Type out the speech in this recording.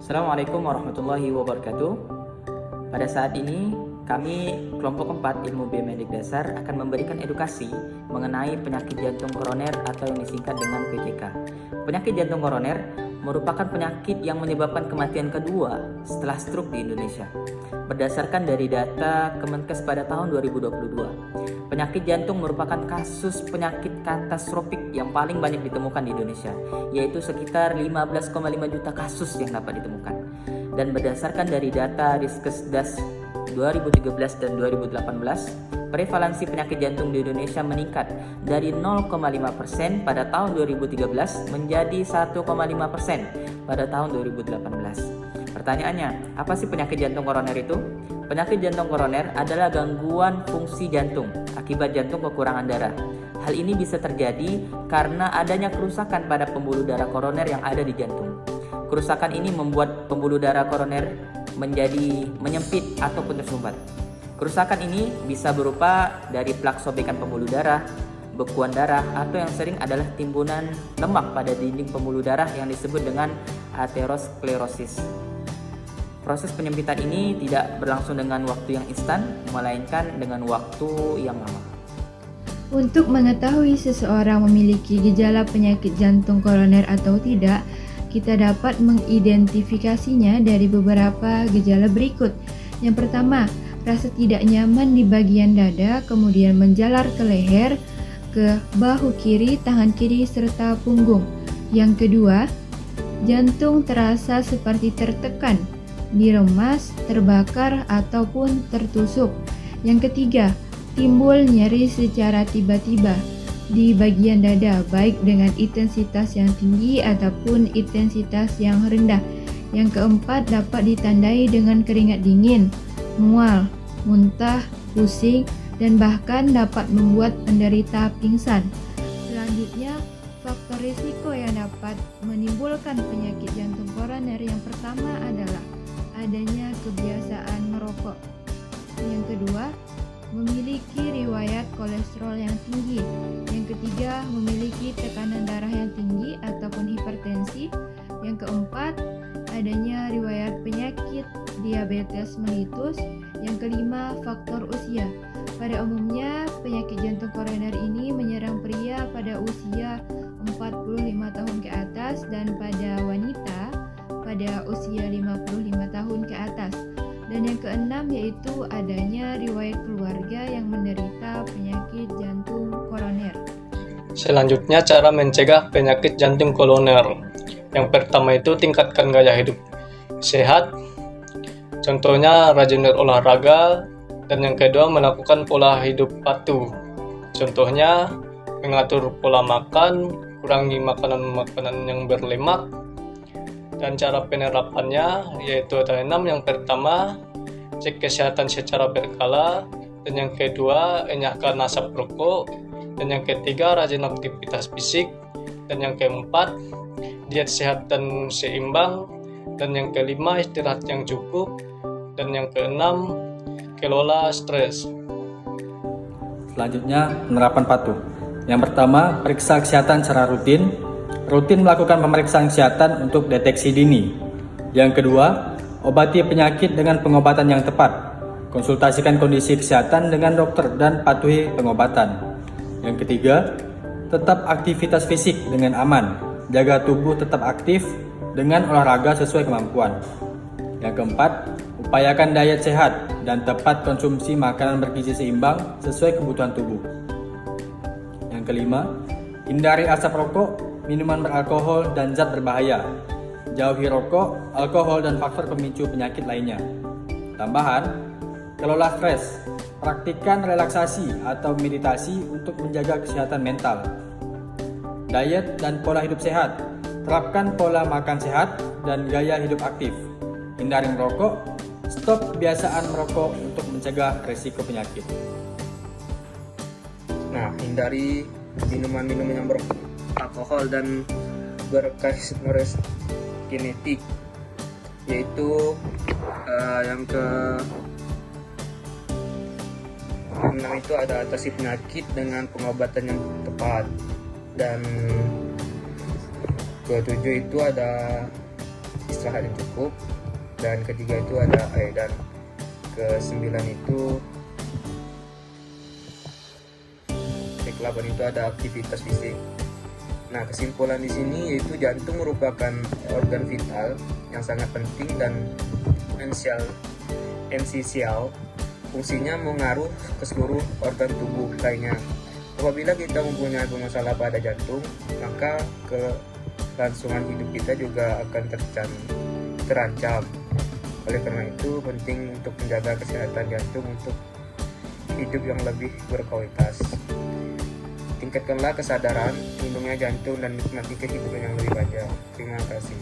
Assalamualaikum warahmatullahi wabarakatuh. Pada saat ini, kami kelompok 4 Ilmu Biomedik Dasar akan memberikan edukasi mengenai penyakit jantung koroner atau yang disingkat dengan PJK. Penyakit jantung koroner merupakan penyakit yang menyebabkan kematian kedua setelah stroke di Indonesia. Berdasarkan dari data Kemenkes pada tahun 2022, penyakit jantung merupakan kasus penyakit katastrofik yang paling banyak ditemukan di Indonesia, yaitu sekitar 15,5 juta kasus yang dapat ditemukan. Dan berdasarkan dari data Riskesdas 2013 dan 2018, prevalensi penyakit jantung di Indonesia meningkat dari 0,5% pada tahun 2013 menjadi 1,5% pada tahun 2018. Pertanyaannya, apa sih penyakit jantung koroner itu? Penyakit jantung koroner adalah gangguan fungsi jantung akibat jantung kekurangan darah. Hal ini bisa terjadi karena adanya kerusakan pada pembuluh darah koroner yang ada di jantung. Kerusakan ini membuat pembuluh darah koroner menjadi menyempit ataupun tersumbat. Kerusakan ini bisa berupa dari plak sobekan pembuluh darah, bekuan darah, atau yang sering adalah timbunan lemak pada dinding pembuluh darah yang disebut dengan aterosklerosis. Proses penyempitan ini tidak berlangsung dengan waktu yang instan, melainkan dengan waktu yang lama. Untuk mengetahui seseorang memiliki gejala penyakit jantung koroner atau tidak, kita dapat mengidentifikasinya dari beberapa gejala berikut. Yang pertama, rasa tidak nyaman di bagian dada, kemudian menjalar ke leher, ke bahu kiri, tangan kiri, serta punggung. Yang kedua, jantung terasa seperti tertekan, diremas, terbakar, ataupun tertusuk. Yang ketiga, timbul nyeri secara tiba-tiba di bagian dada, baik dengan intensitas yang tinggi ataupun intensitas yang rendah. Yang keempat, dapat ditandai dengan keringat dingin, mual, muntah, pusing, dan bahkan dapat membuat penderita pingsan. Selanjutnya, faktor risiko yang dapat menimbulkan penyakit jantung koroner yang pertama adalah adanya kebiasaan merokok. Yang kedua, memiliki riwayat kolesterol yang tinggi. Yang ketiga, memiliki tekanan darah yang tinggi ataupun hipertensi. Yang keempat, adanya riwayat penyakit diabetes mellitus. Yang kelima, faktor usia. Pada umumnya, penyakit jantung koroner ini menyerang pria pada usia 45 tahun ke atas dan pada wanita pada usia 55 tahun ke atas. Dan yang keenam yaitu adanya riwayat keluarga yang menderita penyakit jantung koroner. Selanjutnya, cara mencegah penyakit jantung koroner. Yang pertama itu tingkatkan gaya hidup sehat. Contohnya rajin berolahraga. Dan yang kedua, melakukan pola hidup patuh. Contohnya mengatur pola makan, kurangi makanan-makanan yang berlemak. Dan cara penerapannya yaitu ada 6. Yang pertama, cek kesehatan secara berkala. Dan yang kedua, enyahkan asap rokok. Dan yang ketiga, rajin aktivitas fisik. Dan yang keempat, diet sehat dan seimbang. Dan yang kelima, istirahat yang cukup. Dan yang keenam, kelola stres. Selanjutnya, penerapan patuh. Yang pertama, periksa kesehatan secara rutin. Rutin melakukan pemeriksaan kesehatan untuk deteksi dini. Yang kedua, obati penyakit dengan pengobatan yang tepat. Konsultasikan kondisi kesehatan dengan dokter dan patuhi pengobatan. Yang ketiga, tetap aktivitas fisik dengan aman. Jaga tubuh tetap aktif dengan olahraga sesuai kemampuan. Yang keempat, upayakan diet sehat dan tepat konsumsi makanan bergizi seimbang sesuai kebutuhan tubuh. Yang kelima, hindari asap rokok, minuman beralkohol, dan zat berbahaya. Jauhi rokok, alkohol, dan faktor pemicu penyakit lainnya. Tambahan, kelola stres. Praktikkan relaksasi atau meditasi untuk menjaga kesehatan mental. Diet dan pola hidup sehat. Terapkan pola makan sehat dan gaya hidup aktif. Hindari merokok. Stop kebiasaan merokok untuk mencegah risiko penyakit. Nah, hindari minuman-minuman yang beralkohol dan berkarsinogen genetik, yaitu yang ke-6 itu ada atasi penyakit dengan pengobatan yang tepat, dan ke-7 itu ada istirahat yang cukup, dan ketiga itu ada dan ke-9 itu ke-8 itu ada aktivitas fisik. Nah, kesimpulan di sini yaitu jantung merupakan organ vital yang sangat penting dan esensial. Fungsinya mengaruh ke seluruh organ tubuh lainnya. Apabila kita mempunyai masalah pada jantung, maka kelangsungan hidup kita juga akan terancam. Oleh karena itu, penting untuk menjaga kesehatan jantung untuk hidup yang lebih berkualitas. Tingkatkanlah kesadaran, lindungi jantung, dan nikmati kehidupan yang lebih panjang. Terima kasih.